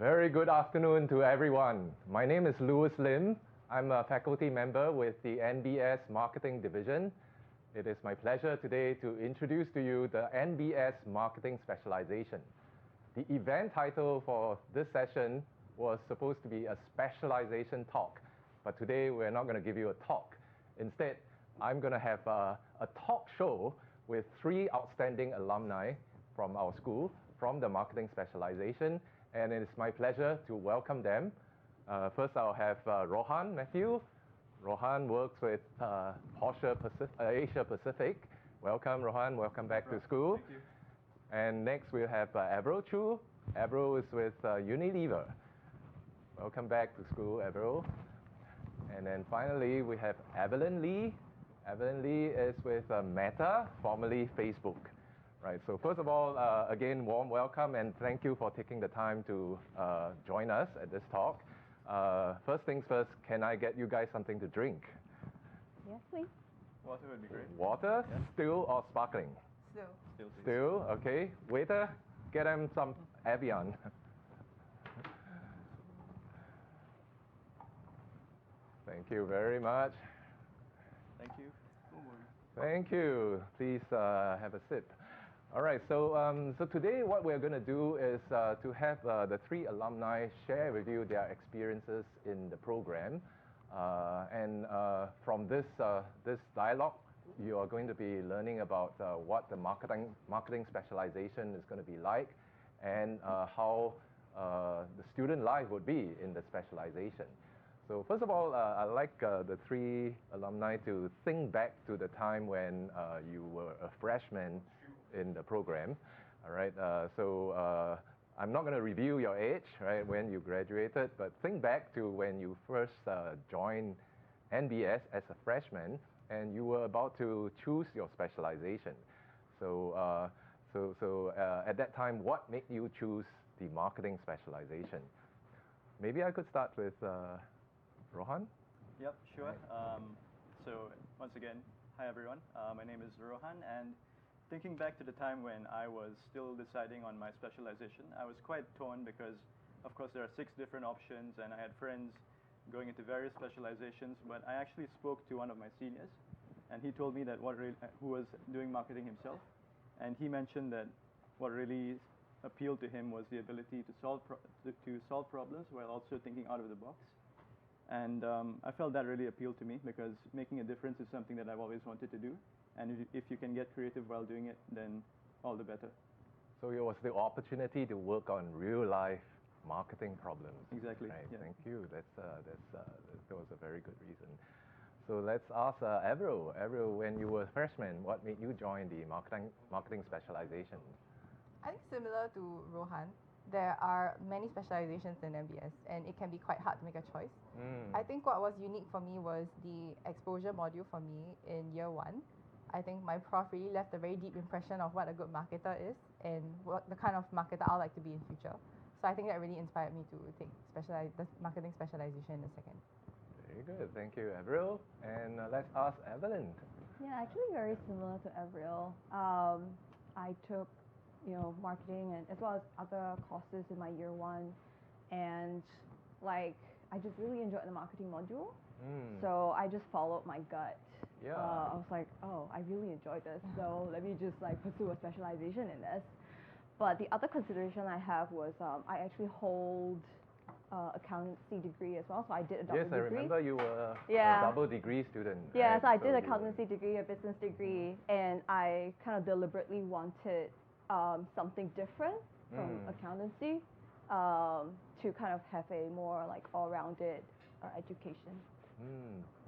Very good afternoon to everyone. My name is Louis Lim. I'm a faculty member with the NBS Marketing Division. It is my pleasure today to introduce to you the NBS Marketing Specialization. The event title for this session was supposed to be a specialization talk, but today we're not going to give you a talk. Instead, I'm going to have a talk show with 3 outstanding alumni from our school, from the Marketing Specialization, and it is my pleasure to welcome them. First, I'll have Rohan Matthew. Rohan works with Asia Pacific. Welcome, Rohan. Welcome back to school. Thank you. And next, we'll have Avril Chu. Avril is with Unilever. Welcome back to school, Avril. And then finally, we have Evelyn Lee. Evelyn Lee is with Meta, formerly Facebook. Right, so first of all, again, warm welcome and thank you for taking the time to join us at this talk. First things first, can I get you guys something to drink? Yes, please. Water would be great. Water, yeah. Still or sparkling? Still. Still, please. Still, okay. Waiter, get them some Evian. Thank you very much. Thank you. Thank you. Please have a sip. All right, so today what we're going to do is to have the 3 alumni share with you their experiences in the program. And from this dialogue, you are going to be learning about what the marketing specialization is going to be like and how the student life would be in the specialization. So first of all, I'd like the 3 alumni to think back to the time when you were a freshman in the program. All right, so I'm not going to review your age, right, when you graduated, but think back to when you first joined NBS as a freshman and you were about to choose your specialization. So, at that time, what made you choose the marketing specialization? Maybe I could start with Rohan? Yep, sure. So once again, hi everyone. My name is Rohan, and thinking back to the time when I was still deciding on my specialization, I was quite torn because, of course, there are 6 different options, and I had friends going into various specializations, but I actually spoke to one of my seniors, and he told me that who was doing marketing himself, and he mentioned that what really appealed to him was the ability to solve problems while also thinking out of the box. And I felt that really appealed to me because making a difference is something that I've always wanted to do. And if you can get creative while doing it, then all the better. So it was the opportunity to work on real-life marketing problems. Exactly. Right. Yeah. Thank you. That was a very good reason. So let's ask Avril. Avril, when you were a freshman, what made you join the marketing specialization? I think similar to Rohan, there are many specializations in MBS, and it can be quite hard to make a choice. I think what was unique for me was the exposure module for me in year 1. I think my prof really left a very deep impression of what a good marketer is and what the kind of marketer I'd like to be in future. So I think that really inspired me to take the marketing specialization in a second. Very good. Thank you, Avril. And let's ask Evelyn. Yeah, actually very similar to Avril. I took marketing and as well as other courses in my year 1, and I just really enjoyed the marketing module. So I just followed my gut. Yeah. I was like, oh, I really enjoyed this, so let me just pursue a specialization in this. But the other consideration I have was I actually hold accountancy degree as well, so I did a double degree. Yes, I remember you were a double degree student. Yeah, right? so I did accountancy degree, a business degree, and I kind of deliberately wanted something different from accountancy to kind of have a more all-rounded education.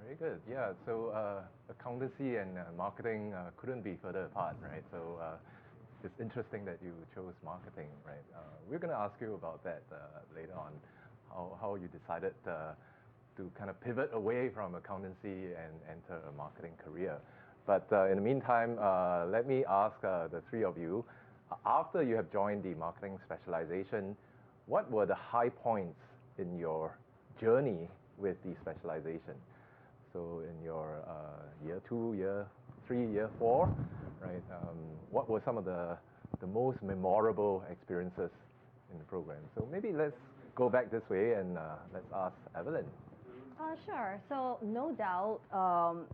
Very good. Yeah, so accountancy and marketing couldn't be further apart, right? So it's interesting that you chose marketing, right? We're going to ask you about that later on, how you decided to kind of pivot away from accountancy and enter a marketing career. But in the meantime, let me ask the 3 of you, after you have joined the marketing specialization, what were the high points in your journey with the specialization? So in your year 2, year 3, year 4, right? What were some of the most memorable experiences in the program? So maybe let's go back this way and let's ask Evelyn. Sure. So no doubt,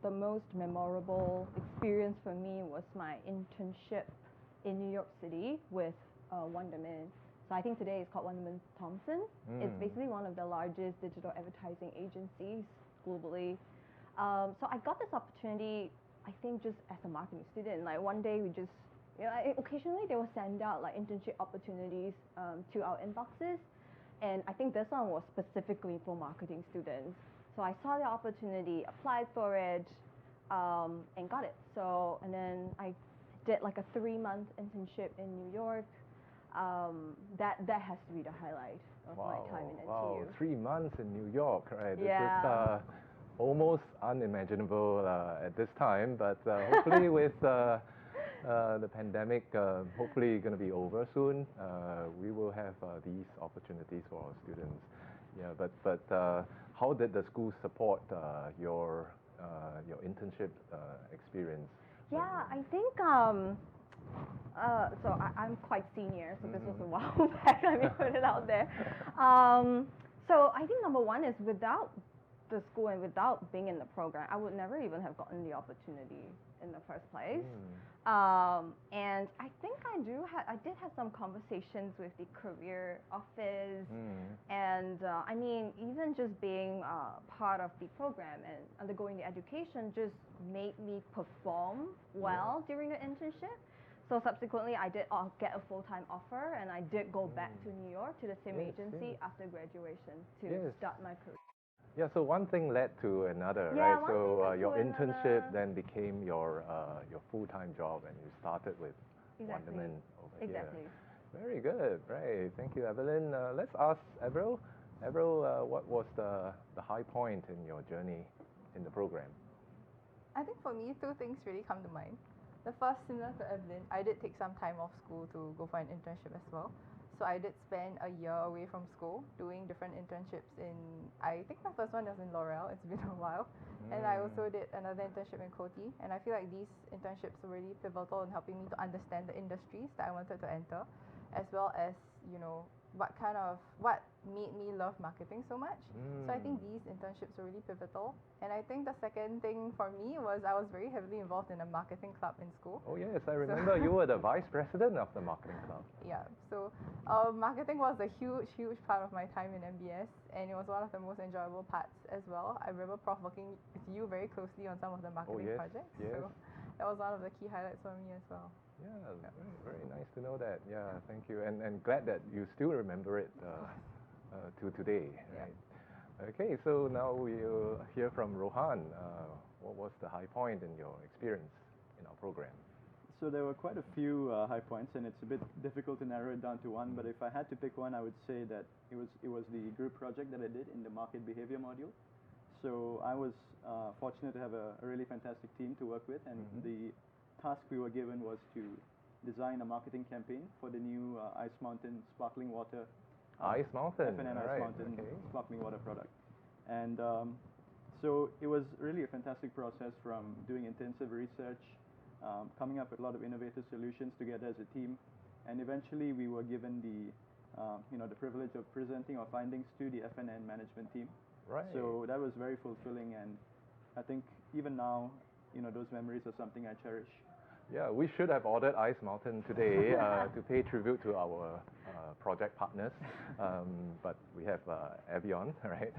the most memorable experience for me was my internship in New York City with Wonderman. So I think today it's called Wonderman Thompson. It's basically one of the largest digital advertising agencies globally. So I got this opportunity, I think, just as a marketing student. Like one day we just, occasionally they will send out like internship opportunities to our inboxes. And I think this one was specifically for marketing students. So I saw the opportunity, applied for it, and got it. So, and then I did like a 3-month internship in New York. That has to be the highlight of my time in NTU. Wow, 3 months in New York, right? Yeah. This is almost unimaginable at this time, but hopefully with the pandemic hopefully going to be over soon, we will have these opportunities for our students. Yeah, but how did the school support your internship experience? Yeah, I think so I'm quite senior, so this was a while back. Let me put it out there. So I think number one is without the school and without being in the program, I would never even have gotten the opportunity in the first place. And I think I did have some conversations with the career office, and I mean, even just being part of the program and undergoing the education just made me perform well during the internship. So subsequently, I did get a full-time offer, and I did go back to New York to the same agency after graduation to start my career. Yeah, so one thing led to another, Yeah, right? one So thing led your to internship another. then became your full-time job, and you started with Exactly. Wonderman over Exactly. here. Very good, right? Thank you, Evelyn. Let's ask Avril. Avril, what was the high point in your journey in the program? I think for me, 2 things really come to mind. The first, similar to Evelyn, I did take some time off school to go for an internship as well. So I did spend a year away from school doing different internships in, I think my first one was in L'Oreal, it's been a while. And I also did another internship in Coty. And I feel like these internships were really pivotal in helping me to understand the industries that I wanted to enter, as well as, what made me love marketing so much. So I think these internships were really pivotal. And I think the second thing for me was I was very heavily involved in a marketing club in school. Oh yes, I remember you were the vice president of the marketing club. Yeah, so marketing was a huge part of my time in MBS, and it was one of the most enjoyable parts as well. I remember Prof working with you very closely on some of the marketing projects. Yes. So that was one of the key highlights for me as well. Yeah, very nice to know that. Yeah, thank you, and glad that you still remember it to today, right? Okay, so now we'll hear from Rohan. What was the high point in your experience in our program? So there were quite a few high points, and it's a bit difficult to narrow it down to one. But if I had to pick one, I would say that it was the group project that I did in the market behavior module. So I was fortunate to have a really fantastic team to work with, and the task we were given was to design a marketing campaign for the new Ice Mountain sparkling water. Ice Mountain, F&N right, Ice Mountain okay. sparkling water product. And so it was really a fantastic process from doing intensive research, coming up with a lot of innovative solutions together as a team, and eventually we were given the privilege of presenting our findings to the F&N management team. Right. So that was very fulfilling, and I think even now, those memories are something I cherish. Yeah, we should have ordered Ice Mountain today to pay tribute to our project partners, but we have Evian, right?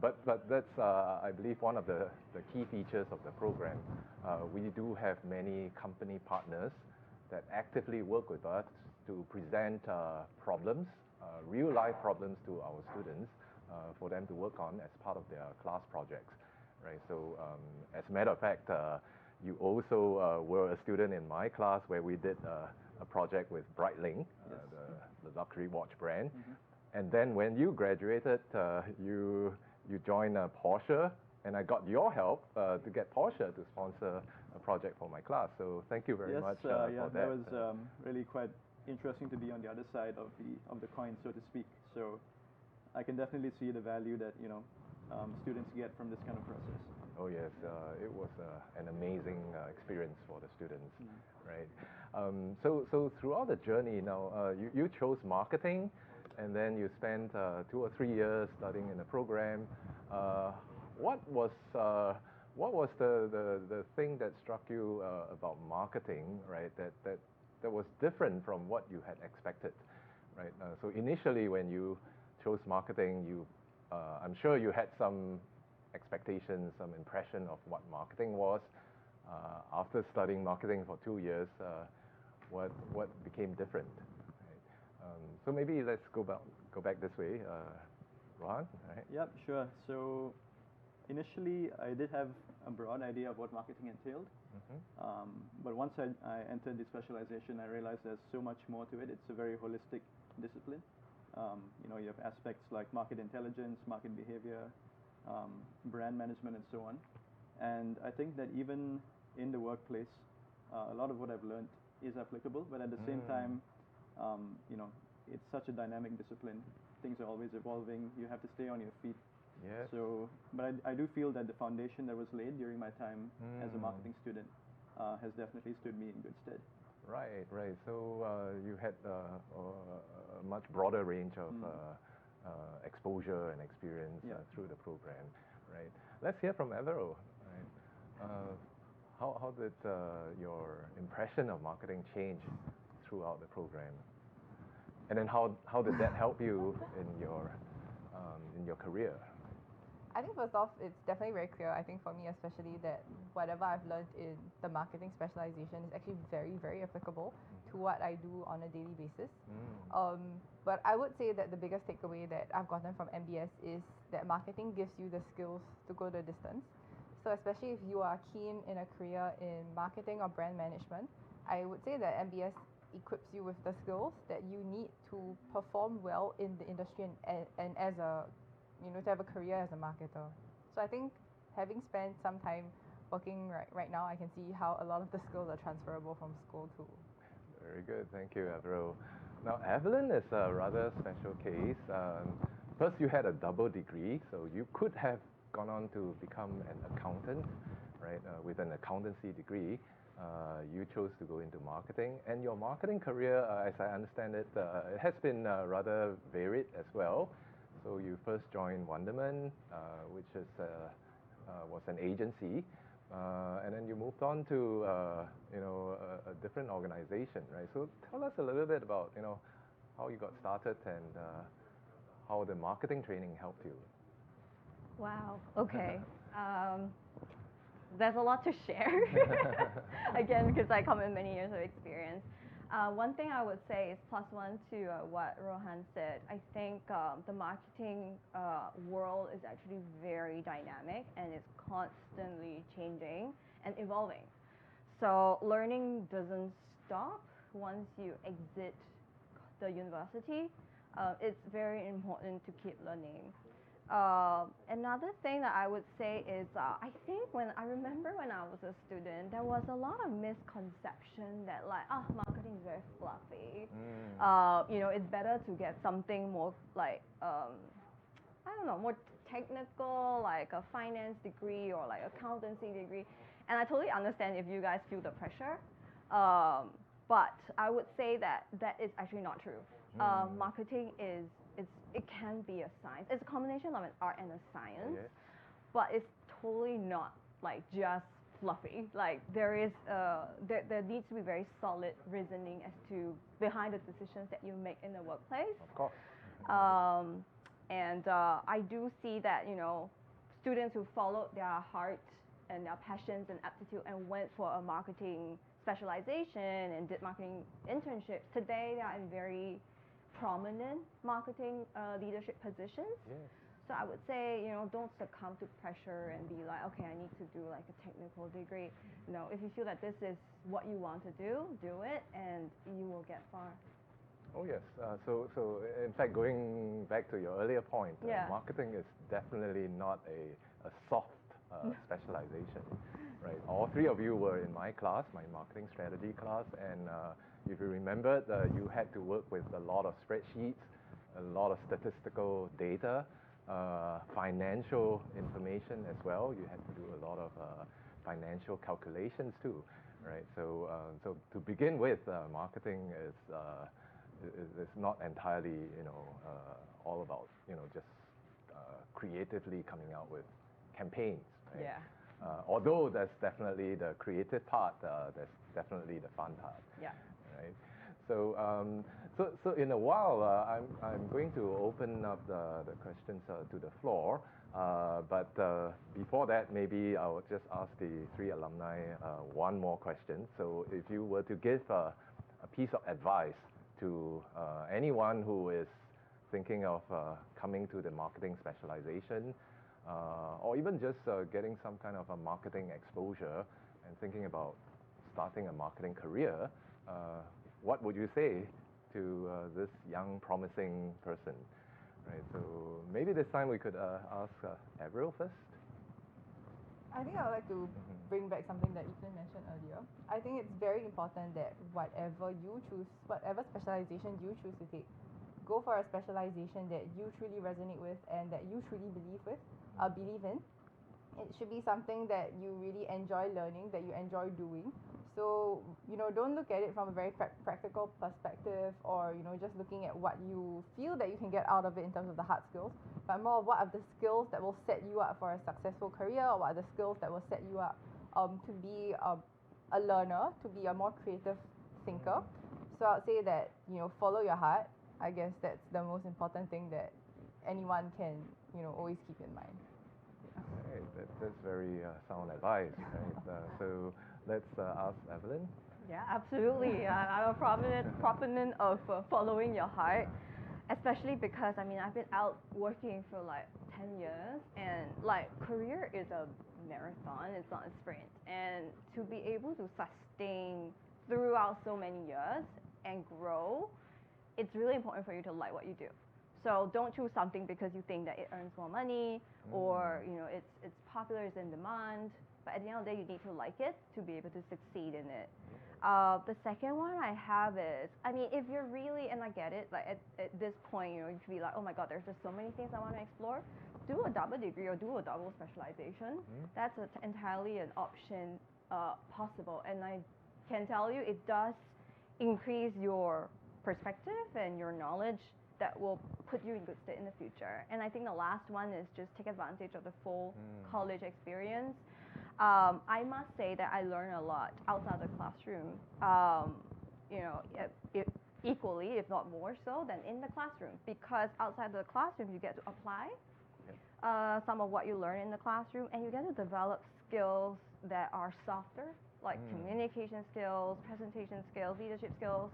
But that's, I believe, one of the key features of the program. We do have many company partners that actively work with us to present problems, real-life problems to our students for them to work on as part of their class projects, right? So as a matter of fact, you also were a student in my class where we did a project with Breitling, the luxury watch brand. And then when you graduated, you joined Porsche, and I got your help to get Porsche to sponsor a project for my class. So thank you very much for that. That was really quite interesting to be on the other side of the coin, so to speak. So I can definitely see the value that students get from this kind of process. Oh yes, it was an amazing experience for the students, right? So throughout the journey now, you chose marketing. and then you spent 2 or 3 years studying in the program. What was the thing that struck you about marketing, right? That was different from what you had expected, right? So initially, when you chose marketing, I'm sure you had some expectations, some impression of what marketing was. After studying marketing for 2 years, what became different? Right? So maybe let's go back this way, Rohan, right? Yep, sure. So initially, I did have a broad idea of what marketing entailed. But once I entered the specialization, I realized there's so much more to it. It's a very holistic discipline. You have aspects like market intelligence, market behavior, brand management, and so on. And I think that even in the workplace, a lot of what I've learned is applicable, but at the same time, it's such a dynamic discipline. Things are always evolving. You have to stay on your feet. Yes. So, but I do feel that the foundation that was laid during my time as a marketing student has definitely stood me in good stead. Right, right. So you had a much broader range of exposure and experience through the program, right? Let's hear from Avril. Right? How did your impression of marketing change throughout the program? And then how did that help you in your career? I think first off, it's definitely very clear, I think for me especially, that whatever I've learned in the marketing specialization is actually very, very applicable to what I do on a daily basis. But I would say that the biggest takeaway that I've gotten from MBS is that marketing gives you the skills to go the distance. So especially if you are keen in a career in marketing or brand management, I would say that MBS equips you with the skills that you need to perform well in the industry and as a to have a career as a marketer. So I think having spent some time working right now, I can see how a lot of the skills are transferable from school too. Very good, thank you, Avril. Now, Evelyn is a rather special case. First, you had a double degree, so you could have gone on to become an accountant, right? With an accountancy degree, you chose to go into marketing, and your marketing career, as I understand it, it has been rather varied as well. So you first joined Wonderman, which was an agency, and then you moved on to a different organization, right? So tell us a little bit about how you got started and how the marketing training helped you. Wow. Okay. There's a lot to share. Again, because I come with many years of experience. One thing I would say is +1 to what Rohan said. I think the marketing world is actually very dynamic and it's constantly changing and evolving. So learning doesn't stop once you exit the university. It's very important to keep learning. Another thing that I would say is I think I remember when I was a student, there was a lot of misconception that marketing is very fluffy. It's better to get something more like I don't know, more technical, like a finance degree or like accountancy degree. And I totally understand if you guys feel the pressure. But I would say that is actually not true. Marketing it can be a science. It's a combination of an art and a science, but it's totally not like just fluffy. Like there needs to be very solid reasoning as to behind the decisions that you make in the workplace. Of course. And I do see that students who followed their heart and their passions and aptitude and went for a marketing specialization and did marketing internships, today they are in very prominent marketing leadership positions. Yes. So I would say, don't succumb to pressure and be like, okay, I need to do like a technical degree. No, if you feel that this is what you want to do it, and you will get far. Oh yes. So in fact, going back to your earlier point, marketing is definitely not a soft specialization, right? All three of you were in my class, my marketing strategy class, and if you remember, you had to work with a lot of spreadsheets, a lot of statistical data, financial information as well. You had to do a lot of financial calculations too, right? So to begin with, marketing it's not entirely, all about, just creatively coming out with campaigns, right? Yeah. Although that's definitely the creative part, that's definitely the fun part. Yeah. Right. So in a while, I'm going to open up the questions to the floor. But before that, maybe I will just ask the three alumni one more question. So if you were to give a piece of advice to anyone who is thinking of coming to the marketing specialization, or even just getting some kind of a marketing exposure and thinking about starting a marketing career, what would you say to this young, promising person? Right. So maybe this time we could ask Avril first. I think I would like to bring back something that Evelyn mentioned earlier. I think it's very important that whatever you choose, whatever specialization you choose to take, go for a specialization that you truly resonate with and that you truly believe in. It should be something that you really enjoy learning, that you enjoy doing. So, don't look at it from a very practical perspective, or, just looking at what you feel that you can get out of it in terms of the hard skills, but more of what are the skills that will set you up for a successful career, or what are the skills that will set you up to be a learner, to be a more creative thinker. So I'd say that, follow your heart. I guess that's the most important thing that anyone can, always keep in mind. Right, that's very sound advice, right? So let's ask Evelyn. Yeah, absolutely. I'm a proponent of following your heart, especially because I've been out working for like 10 years, and like career is a marathon, it's not a sprint. And to be able to sustain throughout so many years and grow, it's really important for you to like what you do. So don't choose something because you think that it earns more money, or it's popular, it's in demand. But at the end of the day, you need to like it to be able to succeed in it. The second one I have is, if you're really, and I get it, like at this point, you could be like, oh my God, there's just so many things I want to explore. Do a double degree or do a double specialization. That's entirely an option possible. And I can tell you, it does increase your perspective and your knowledge that will put you in good state in the future. And I think the last one is just take advantage of the full college experience. I must say that I learned a lot outside the classroom, equally, if not more so, than in the classroom. Because outside the classroom, you get to apply some of what you learn in the classroom, and you get to develop skills that are softer, like communication skills, presentation skills, leadership skills,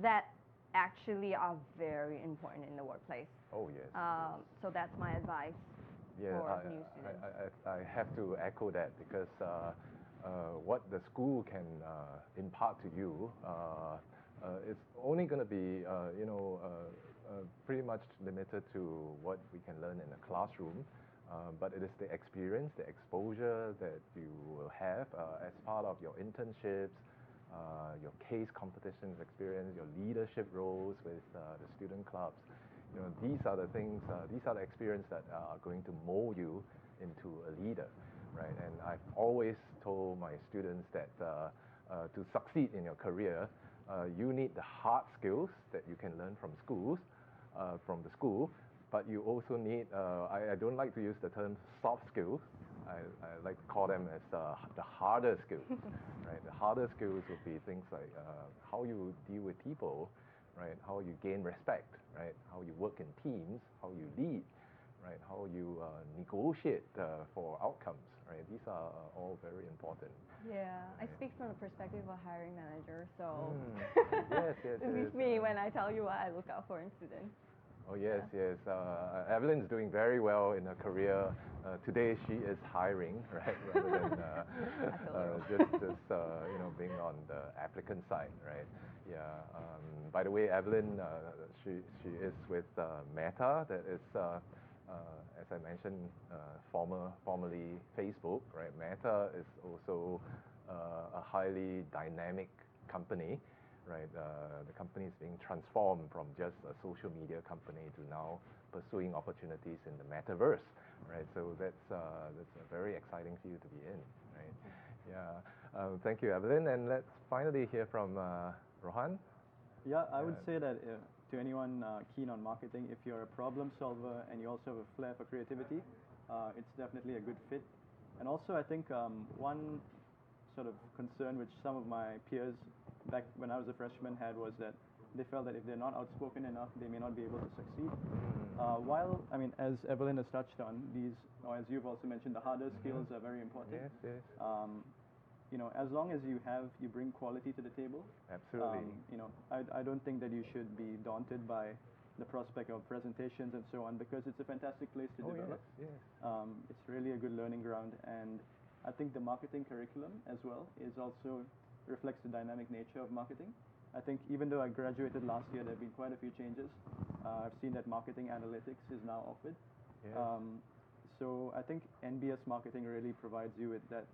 that actually are very important in the workplace. Oh, yes. So that's my advice. Yeah, for new students. I have to echo that, because what the school can impart to you is only going to be, pretty much limited to what we can learn in a classroom. But it is the experience, the exposure that you will have as part of your internships, your case competitions experience, your leadership roles with the student clubs. These are the things, these are the experience that are going to mold you into a leader, right? And I've always told my students that to succeed in your career, you need the hard skills that you can learn from from the school, but you also need, I don't like to use the term soft skills. I like to call them as the harder skills, right? The harder skills would be things like how you deal with people, right? How you gain respect, right? How you work in teams, how you lead, right? How you negotiate for outcomes, right? These are all very important. Yeah, I speak from the perspective of a hiring manager, so yes, believe me when I tell you what I look out for in students. Oh yes, yes. Evelyn is doing very well in her career. Today she is hiring, right, rather than just being on the applicant side, right? Yeah. By the way, Evelyn, she is with Meta. That is, as I mentioned, formerly Facebook, right? Meta is also a highly dynamic company. Right, the company is being transformed from just a social media company to now pursuing opportunities in the metaverse, right? So that's a very exciting field to be in, right? Yeah. Thank you, Evelyn, and let's finally hear from Rohan. Yeah, I would say that to anyone keen on marketing, if you're a problem solver and you also have a flair for creativity, it's definitely a good fit. And also, I think one sort of concern which some of my peers back when I was a freshman had was that they felt that if they're not outspoken enough, they may not be able to succeed. While, I mean, as Evelyn has touched on, these, or as you've also mentioned, the harder skills are very important. Yes, yes. You know, as long as you bring quality to the table. Absolutely. You know, I don't think that you should be daunted by the prospect of presentations and so on, because it's a fantastic place to develop. Yes, yes. It's really a good learning ground, and I think the marketing curriculum as well is also reflects the dynamic nature of marketing. I think even though I graduated last year, there have been quite a few changes. I've seen that marketing analytics is now offered. Yes. So I think NBS marketing really provides you with that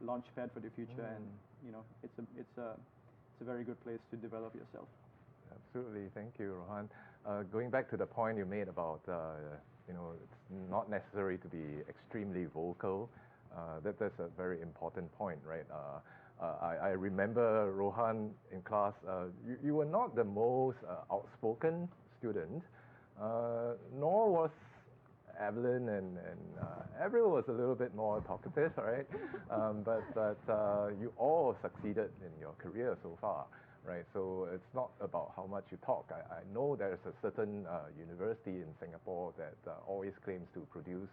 launchpad for the future, and you know, it's a very good place to develop yourself. Absolutely, thank you, Rohan. Going back to the point you made about, you know, it's not necessary to be extremely vocal. That's a very important point, right? I remember, Rohan, in class, you were not the most outspoken student, nor was Evelyn, and Avril was a little bit more talkative, right? But you all succeeded in your career so far, right? So it's not about how much you talk. I know there's a certain university in Singapore that always claims to produce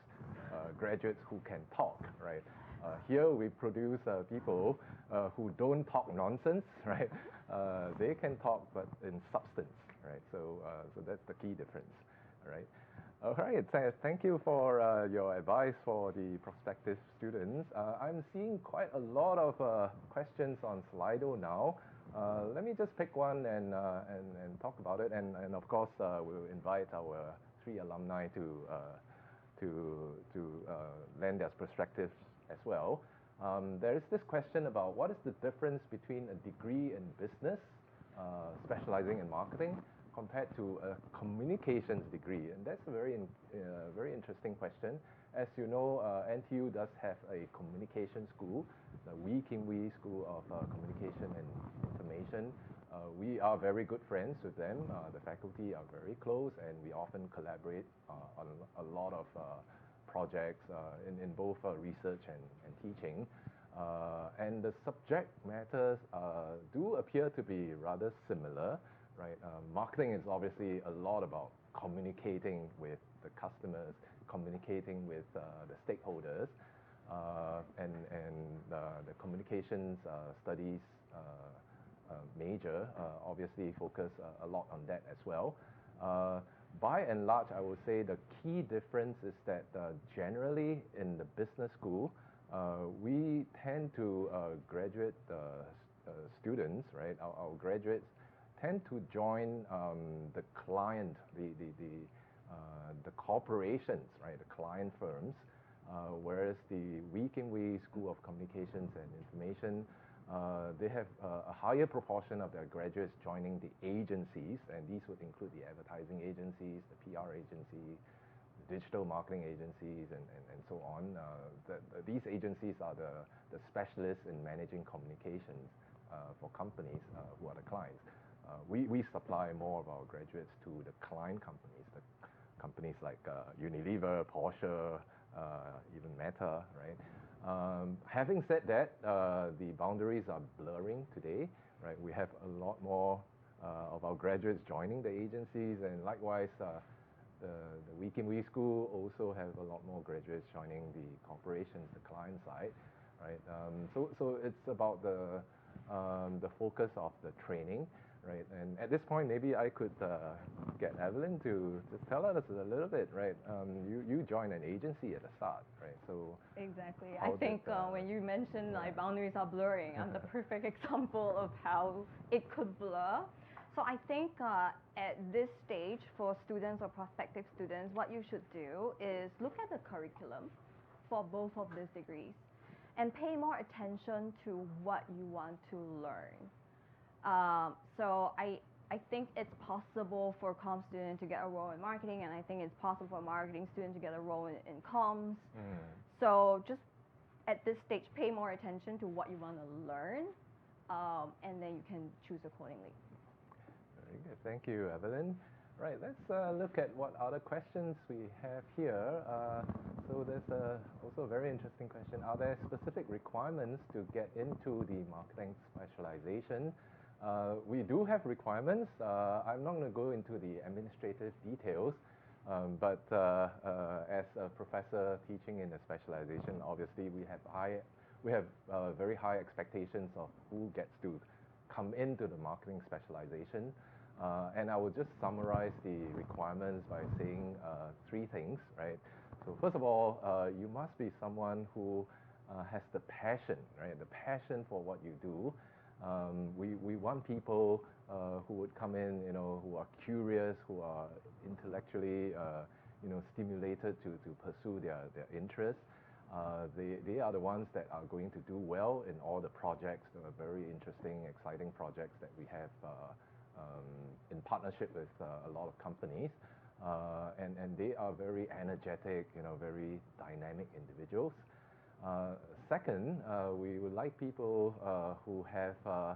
graduates who can talk, right? Here we produce people who don't talk nonsense, right? They can talk, but in substance, right? So that's the key difference, right? All right, thank you for your advice for the prospective students. I'm seeing quite a lot of questions on Slido now. Let me just pick one and talk about it, and of course we'll invite our 3 alumni to lend their perspectives as well. There is this question about what is the difference between a degree in business, specializing in marketing, compared to a communications degree, and that's a very interesting question. As you know, NTU does have a communication school, the Wee Kim Wee School of Communication and Information. We are very good friends with them. The faculty are very close, and we often collaborate on a lot of projects in both research and teaching. And the subject matters do appear to be rather similar, right? Marketing is obviously a lot about communicating with the customers, communicating with the stakeholders, and the communications studies major obviously focus a lot on that as well. By and large, I would say the key difference is that generally in the business school, we tend to graduate students, right? Our graduates tend to join the client, the corporations, right? The client firms, whereas the Wee Kim Wee School of Communications and Information, they have a higher proportion of their graduates joining the agencies, and these would include the advertising agencies, the PR agencies, the digital marketing agencies, and so on. These agencies are the specialists in managing communications for companies who are the clients. We supply more of our graduates to the client companies, the companies like Unilever, Porsche, even Meta, right? Having said that, the boundaries are blurring today, right? We have a lot more of our graduates joining the agencies, and likewise, the Wee Kim Wee School also have a lot more graduates joining the corporations, the client side, right? So it's about the focus of the training, right? And at this point, maybe I could get Evelyn to just tell us a little bit, right? You joined an agency at the start, right? So exactly. I think when you mentioned like boundaries are blurring, I'm the perfect example of how it could blur. So I think at this stage for students or prospective students, what you should do is look at the curriculum for both of these degrees and pay more attention to what you want to learn. So I think it's possible for a comm student to get a role in marketing, and I think it's possible for a marketing student to get a role in comms. So just at this stage, pay more attention to what you want to learn, and then you can choose accordingly. Very good. Thank you, Evelyn. Right, let's look at what other questions we have here. So there's also a very interesting question. Are there specific requirements to get into the marketing specialization? We do have requirements. I'm not going to go into the administrative details, but as a professor teaching in a specialization, obviously we have very high expectations of who gets to come into the marketing specialization. And I will just summarize the requirements by saying three things, right? So first of all, you must be someone who has the passion, right? The passion for what you do. We want people who would come in, who are curious, who are intellectually, stimulated to pursue their interests. They are the ones that are going to do well in all the projects, very interesting, exciting projects that we have in partnership with a lot of companies, and they are very energetic, very dynamic individuals. Second, we would like people who have a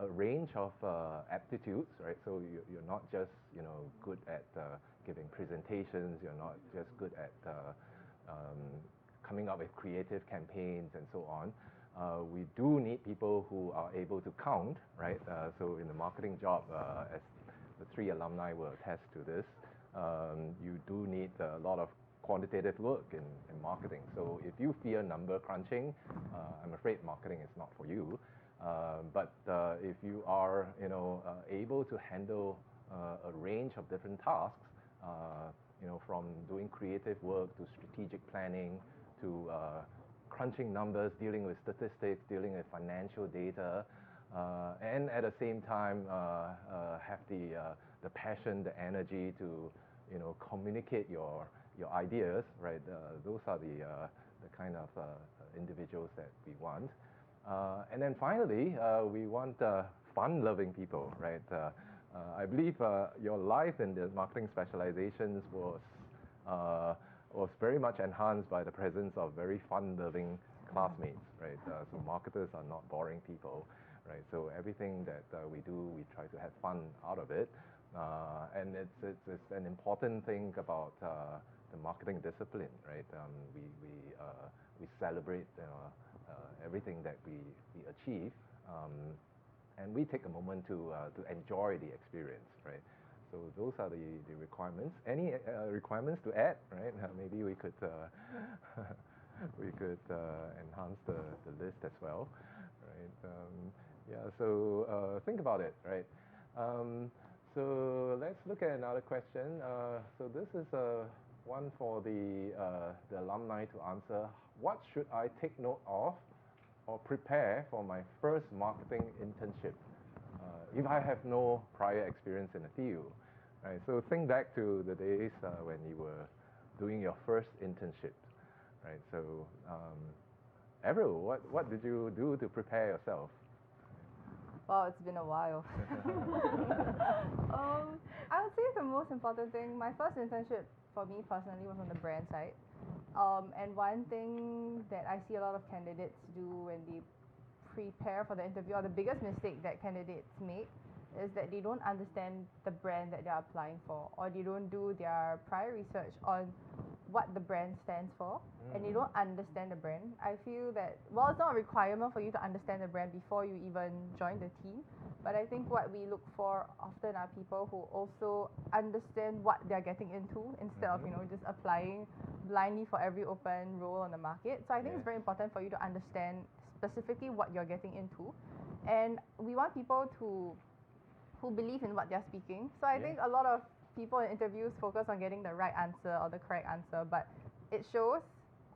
range of aptitudes, right? So you're not just good at giving presentations. You're not just good at coming up with creative campaigns and so on. We do need people who are able to count, right? So in the marketing job, as the three alumni will attest to this, you do need a lot of quantitative work in marketing. So if you fear number crunching, I'm afraid marketing is not for you. But if you are, able to handle a range of different tasks, from doing creative work to strategic planning to crunching numbers, dealing with statistics, dealing with financial data, and at the same time have the passion, the energy to communicate your ideas, right? Those are the kind of individuals that we want. And then finally, we want fun-loving people, right? I believe your life in the marketing specializations was very much enhanced by the presence of very fun-loving classmates, right? So marketers are not boring people, right? So everything that we do, we try to have fun out of it. And it's an important thing about the marketing discipline, right? We celebrate everything that we achieve, and we take a moment to enjoy the experience, right? So those are the requirements. Any requirements to add, right? Maybe we could enhance the list as well, right? Yeah. So think about it, right? So let's look at another question. So this is one for the alumni to answer. What should I take note of or prepare for my first marketing internship if I have no prior experience in the field, right? So think back to the days when you were doing your first internship, right? So Avril, what did you do to prepare yourself? Wow, it's been a while. I would say the most important thing, my first internship for me personally was on the brand side. And one thing that I see a lot of candidates do when they prepare for the interview, or the biggest mistake that candidates make, is that they don't understand the brand that they're applying for, or they don't do their prior research on what the brand stands for, and they don't understand the brand. I feel that, well, it's not a requirement for you to understand the brand before you even join the team, but I think what we look for often are people who also understand what they're getting into, instead of just applying blindly for every open role on the market. So I think it's very important for you to understand specifically what you're getting into, and we want people who believe in what they're speaking. So I think a lot of people in interviews focus on getting the right answer or the correct answer, but it shows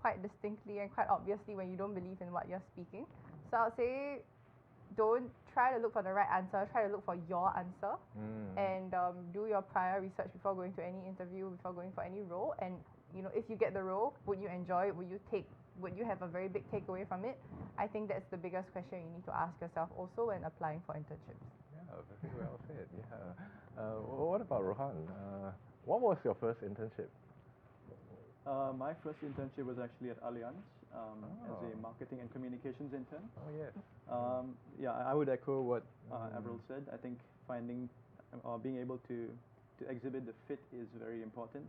quite distinctly and quite obviously when you don't believe in what you're speaking. So I'll say, don't try to look for the right answer, try to look for your answer, and do your prior research before going to any interview, before going for any role. And if you get the role, would you enjoy it? Would you have a very big takeaway from it? I think that's the biggest question you need to ask yourself also when applying for internships. Yeah, very well said. Yeah. What about Rohan? What was your first internship? My first internship was actually at Allianz as a marketing and communications intern. Oh, yes. Yeah, I would echo what Avril said. I think finding or being able to exhibit the fit is very important.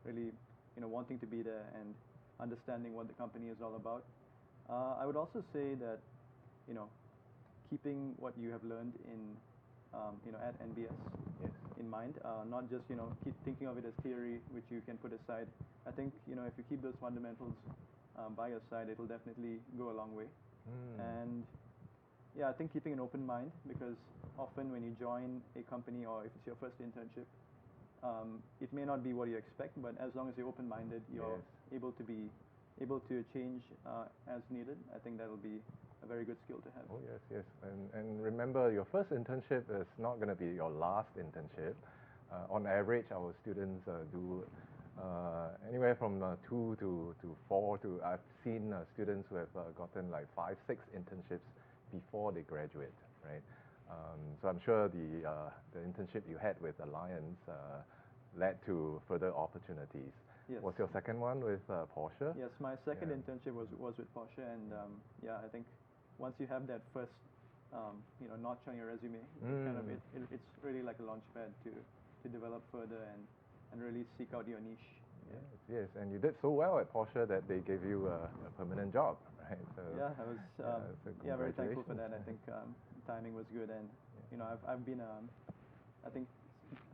Really, wanting to be there and understanding what the company is all about. I would also say that, keeping what you have learned in, at NBS in mind, not just, keep thinking of it as theory, which you can put aside. I think, if you keep those fundamentals by your side, it'll definitely go a long way. And yeah, I think keeping an open mind, because often when you join a company or if it's your first internship, it may not be what you expect, but as long as you're open-minded, you're able to change as needed. I think that'll be a very good skill to have. Oh yes, and remember, your first internship is not going to be your last internship. On average, our students do anywhere from 2 to 4 to, I've seen students who have gotten like 5, 6 internships before they graduate, right? So I'm sure the internship you had with Alliance led to further opportunities. Yes. Was your second one with Porsche? Yes, my second internship was with Porsche, and yeah, I think once you have that first notch on your resume, it's really like a launch pad to develop further and really seek out your niche. Yes, and you did so well at Porsche that they gave you a permanent job, right? So yeah, I was very thankful for that. I think timing was good, and I've been I think,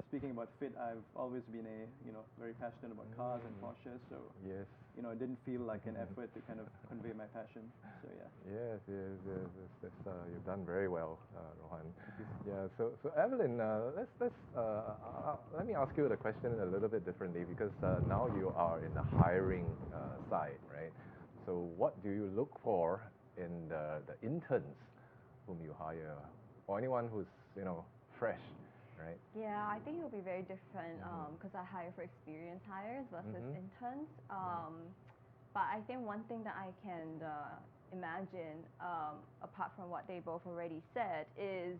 speaking about fit, I've always been very passionate about cars and Porsche, so yes, it didn't feel like an effort to kind of convey my passion. So yeah. Yes, you've done very well, Rohan. Yeah, so Evelyn, let me ask you the question a little bit differently, because now you are in the hiring side, right? So what do you look for in the interns whom you hire, or anyone who's fresh? Right. Yeah, I think it'll be very different because I hire for experienced hires versus interns. But I think one thing that I can imagine, apart from what they both already said, is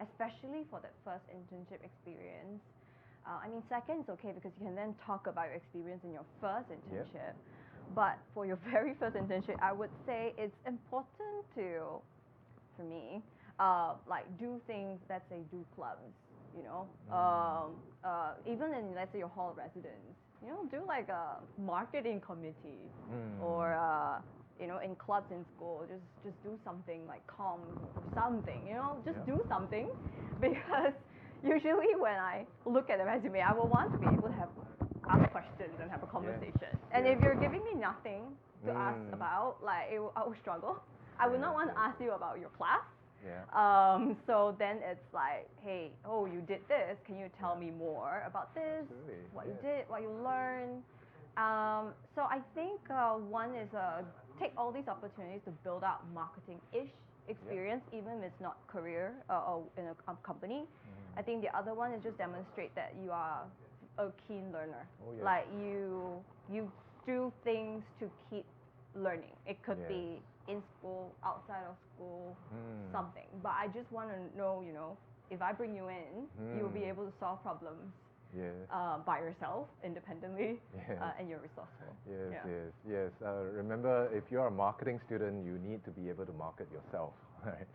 especially for that first internship experience. I mean, second is okay because you can then talk about your experience in your first internship. But for your very first internship, I would say it's important to, for me, like do things, let's say do clubs. Even in, let's say, your hall of residence, do like a marketing committee or, in clubs in school, just do something like comms or something, just do something, because usually when I look at a resume, I will want to be able to ask questions and have a conversation. And if you're giving me nothing to ask about, like, I will struggle. I would not want to ask you about your class. So then it's like, hey, you did this. Can you tell me more about this? Absolutely. What you did, what you learned. So I think one is take all these opportunities to build out marketing-ish experience, even if it's not career or in a company. I think the other one is just demonstrate that you are a keen learner. Like you do things to keep learning. It could be in school, outside of school, something. But I just want to know, if I bring you in, you'll be able to solve problems by yourself, independently, and you're resourceful. Yes. Remember, if you're a marketing student, you need to be able to market yourself, right?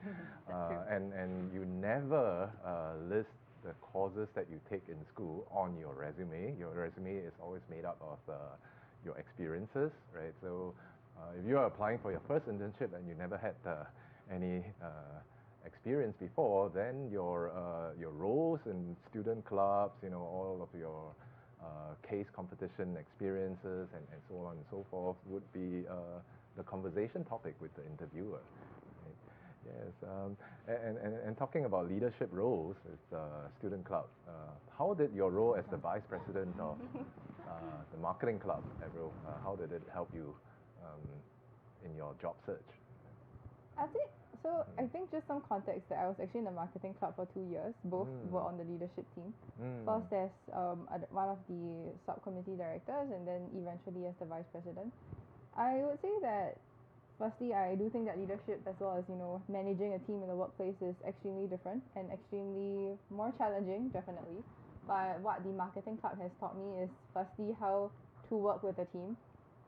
And you never list the courses that you take in school on your resume. Your resume is always made up of your experiences, right? So if you are applying for your first internship and you never had any experience before, then your roles in student clubs, all of your case competition experiences and so on and so forth would be the conversation topic with the interviewer. Right? Yes, and talking about leadership roles with student club, how did your role as the vice president of the marketing club, Avril, how did it help you in your job search? I think just some context that I was actually in the marketing club for 2 years. Both were on the leadership team. First as one of the subcommittee directors, and then eventually as the vice president. I would say that firstly, I do think that leadership, as well as managing a team in the workplace, is extremely different and extremely more challenging, definitely. But what the marketing club has taught me is firstly how to work with a team,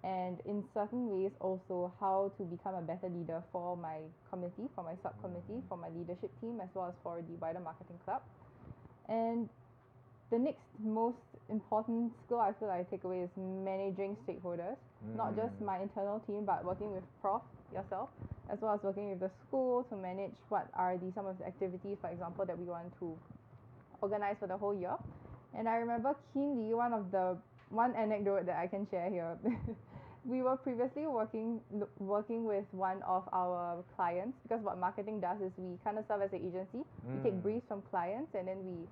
and in certain ways also how to become a better leader for my committee, for my subcommittee, for my leadership team, as well as for the wider marketing club. And the next most important skill I feel I take away is managing stakeholders, not just my internal team, but working with Prof, yourself, as well as working with the school to manage what are some of the activities, for example, that we want to organize for the whole year. And I remember keenly one anecdote that I can share here. We were previously working with one of our clients, because what marketing does is we kind of serve as an agency. We take briefs from clients and then we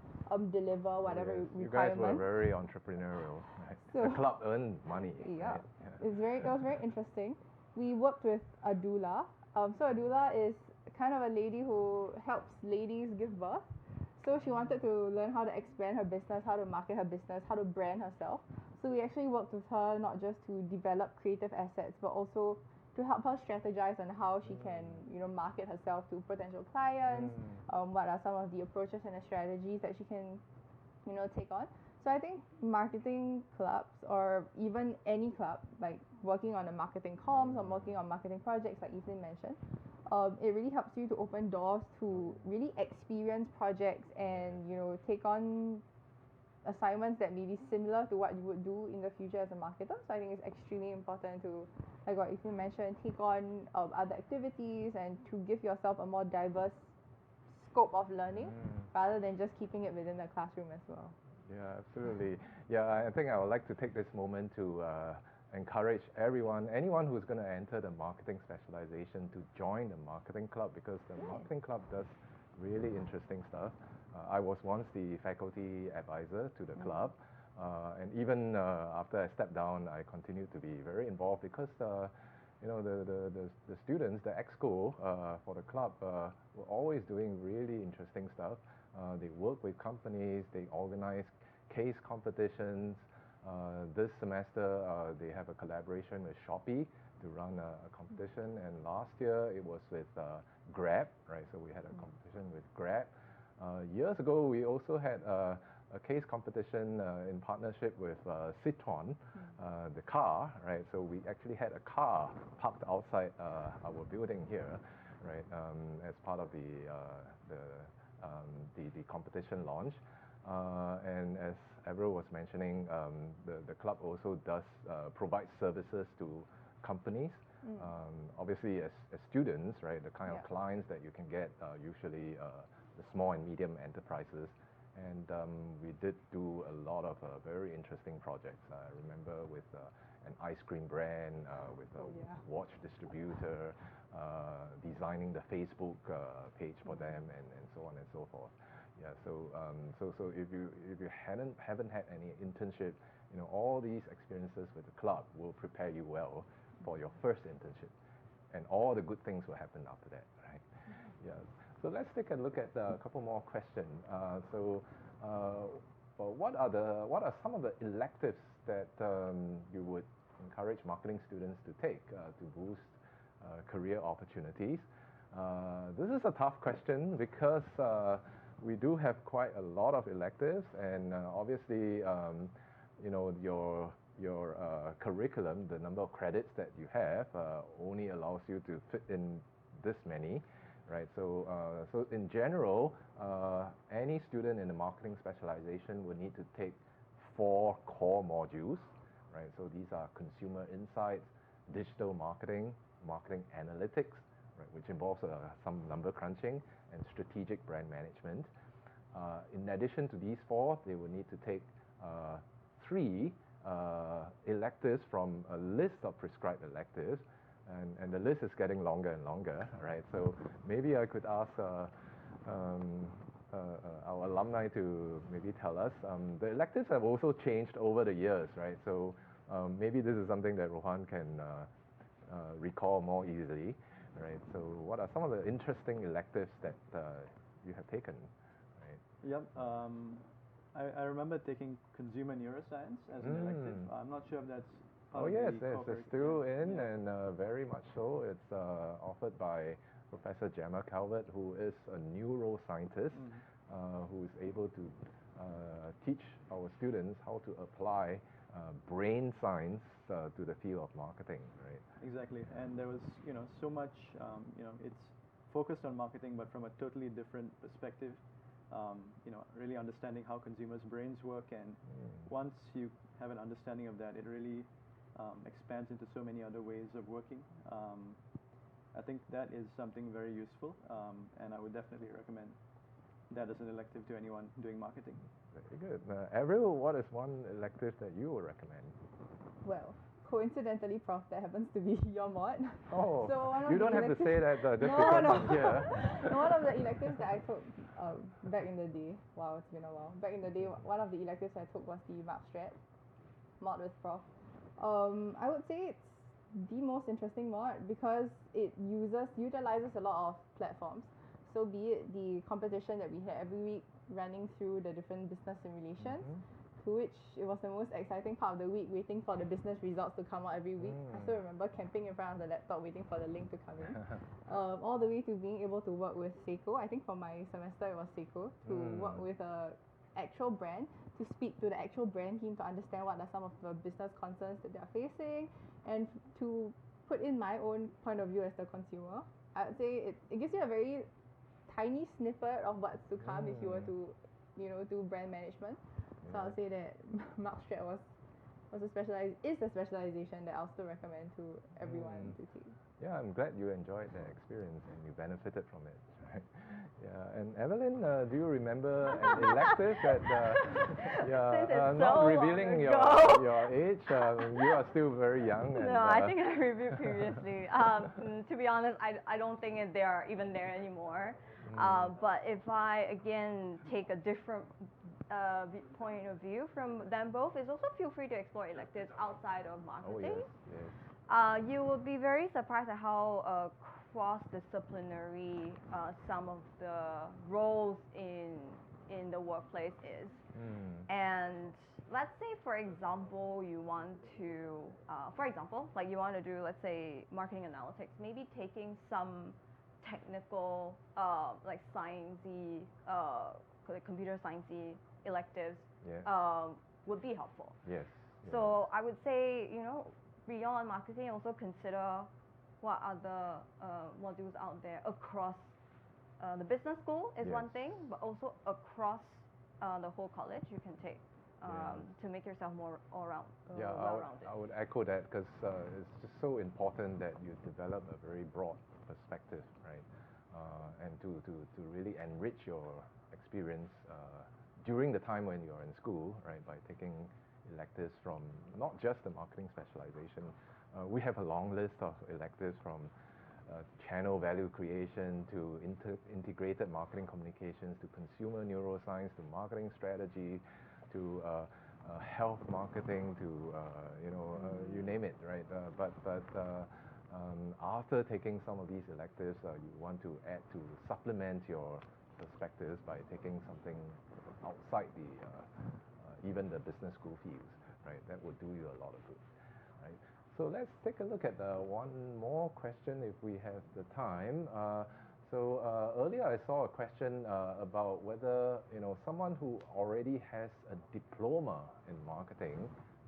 deliver whatever requirements. You guys were very entrepreneurial. Right? So, the club earned money. Yeah, right? it was very interesting. We worked with a doula. So a doula is kind of a lady who helps ladies give birth. So she wanted to learn how to expand her business, how to market her business, how to brand herself. So we actually worked with her not just to develop creative assets, but also to help her strategize on how she can, market herself to potential clients. What are some of the approaches and the strategies that she can, take on. So I think marketing clubs, or even any club, like working on a marketing comms or working on marketing projects like Evelyn mentioned, it really helps you to open doors to really experience projects and, take on assignments that may be similar to what you would do in the future as a marketer. So I think it's extremely important to, like what Evelyn mentioned, take on other activities and to give yourself a more diverse scope of learning rather than just keeping it within the classroom as well. Yeah, absolutely. Yeah, I think I would like to take this moment to encourage anyone who's going to enter the marketing specialization, to join the marketing club, because the marketing club does really interesting stuff. I was once the faculty advisor to the club, and even after I stepped down, I continued to be very involved, because the students, the exco for the club, were always doing really interesting stuff. They work with companies, they organize case competitions. This semester, they have a collaboration with Shopee to run a competition, and last year it was with Grab, right? So we had a competition with Grab. Years ago, we also had a case competition in partnership with Citroën, the car, right? So we actually had a car parked outside our building here, right, as part of the competition launch. And as Avril was mentioning, the club also does provide services to companies. Obviously, as students, right, the kind of clients that you can get usually the small and medium enterprises. And we did do a lot of very interesting projects. I remember with an ice cream brand, with a watch distributor, designing the Facebook page for them, and so on and so forth. Yeah, so if you haven't had any internship, all these experiences with the club will prepare you well for your first internship, and all the good things will happen after that, right? Yeah. So let's take a look at a couple more questions. What are some of the electives that you would encourage marketing students to take to boost career opportunities? This is a tough question, because we do have quite a lot of electives, and obviously, your curriculum, the number of credits that you have, only allows you to fit in this many, right? So in general, any student in the marketing specialization would need to take 4 core modules, right? So these are consumer insights, digital marketing, marketing analytics, right, which involves some number crunching, and strategic brand management. In addition to these 4, they will need to take 3 electives from a list of prescribed electives, and the list is getting longer and longer, right? So maybe I could ask our alumni to maybe tell us. The electives have also changed over the years, right? So maybe this is something that Rohan can recall more easily, right? So what are some of the interesting electives that you have taken, right? Yep. I remember taking consumer neuroscience as an elective. I'm not sure if that's part of yes, the it's still in, and very much so. It's offered by Professor Gemma Calvert, who is a neuroscientist, who is able to teach our students how to apply brain science to the field of marketing, right? Exactly, and there was, so much, it's focused on marketing, but from a totally different perspective. Really understanding how consumers' brains work, and once you have an understanding of that, it really expands into so many other ways of working. I think that is something very useful, and I would definitely recommend that as an elective to anyone doing marketing. Very good. Avril, what is one elective that you would recommend? Well, coincidentally, Prof, that happens to be your mod. Oh, so one of you the don't have to say that just no, because no. I'm here. One of the electives that I took back in the day, wow, it's been a while. Back in the day, one of the electives I took was the mod with Prof. I would say it's the most interesting mod because it utilizes a lot of platforms. So be it the competition that we had every week running through the different business simulations, to which it was the most exciting part of the week, waiting for the business results to come out every week. I still remember camping in front of the laptop waiting for the link to come in. All the way to being able to work with Seiko. I think for my semester it was Seiko, to work with a actual brand, to speak to the actual brand team to understand what are some of the business concerns that they're facing, and to put in my own point of view as the consumer. I would say it gives you a very tiny snippet of what's to come if you were to, do brand management. So I'll say that Markstrat is a specialization that I'll still recommend to everyone to take. Yeah, I'm glad you enjoyed that experience and you benefited from it, right? Yeah, and Evelyn, do you remember an elective that, not so revealing long your age, you are still very young. And, no, I think I reviewed previously. To be honest, I don't think they are even there anymore. But if I, again, take a different point of view from them both, is also feel free to explore electives outside of marketing. Oh, yes. You will be very surprised at how cross-disciplinary some of the roles in the workplace is. And let's say, for example, you want to, you want to do, let's say, marketing analytics, maybe taking some technical, like sciencey, computer sciencey electives would be helpful. Yes. So I would say, beyond marketing, also consider what other modules out there across the business school is one thing, but also across the whole college you can take to make yourself more well-rounded. I would echo that because it's just so important that you develop a very broad perspective, right? And to really enrich your experience during the time when you're in school, right, by taking electives from not just the marketing specialization. We have a long list of electives from channel value creation to integrated marketing communications to consumer neuroscience to marketing strategy to health marketing to you name it, right? But after taking some of these electives, you want to add to supplement your perspectives by taking something outside even the business school fields, right? That would do you a lot of good, right? So let's take a look at one more question if we have the time. Earlier I saw a question about whether someone who already has a diploma in marketing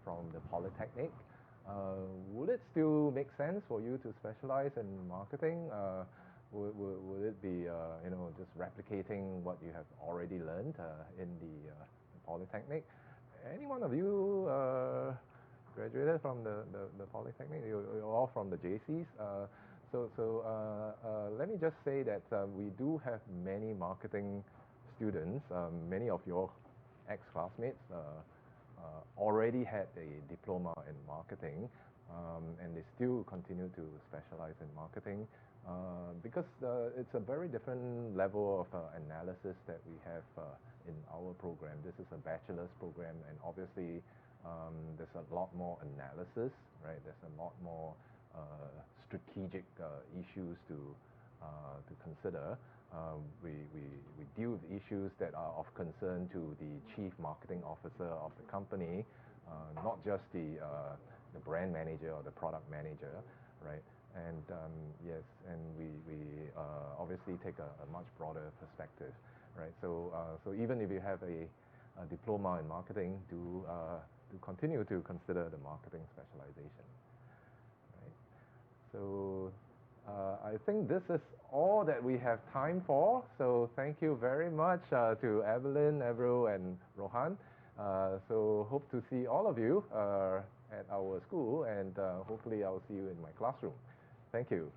from the Polytechnic, would it still make sense for you to specialize in marketing? Would it be just replicating what you have already learned in the Polytechnic? Any one of you graduated from the Polytechnic? You're all from the JCs. Let me just say that we do have many marketing students. Many of your ex-classmates already had a diploma in marketing, and they still continue to specialize in marketing because it's a very different level of analysis that we have in our program. This is a bachelor's program, and obviously there's a lot more analysis, right? There's a lot more strategic issues to consider. We deal with issues that are of concern to the chief marketing officer of the company, not just the brand manager or the product manager, right? And yes, and we obviously take a much broader perspective, right? So even if you have a diploma in marketing, do continue to consider the marketing specialization. Right? So I think this is all that we have time for. So thank you very much to Evelyn, Avril, and Rohan. So hope to see all of you at our school, and hopefully I'll see you in my classroom. Thank you.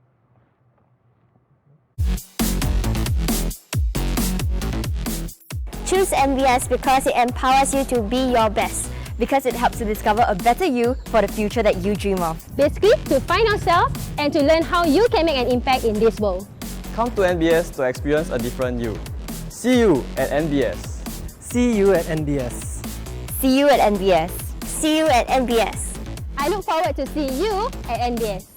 Choose MBS because it empowers you to be your best, because it helps to discover a better you for the future that you dream of. Basically, to find ourselves and to learn how you can make an impact in this world. Come to NBS to experience a different you. See you at NBS. See you at NBS. See you at NBS. See you at NBS. I look forward to seeing you at NBS.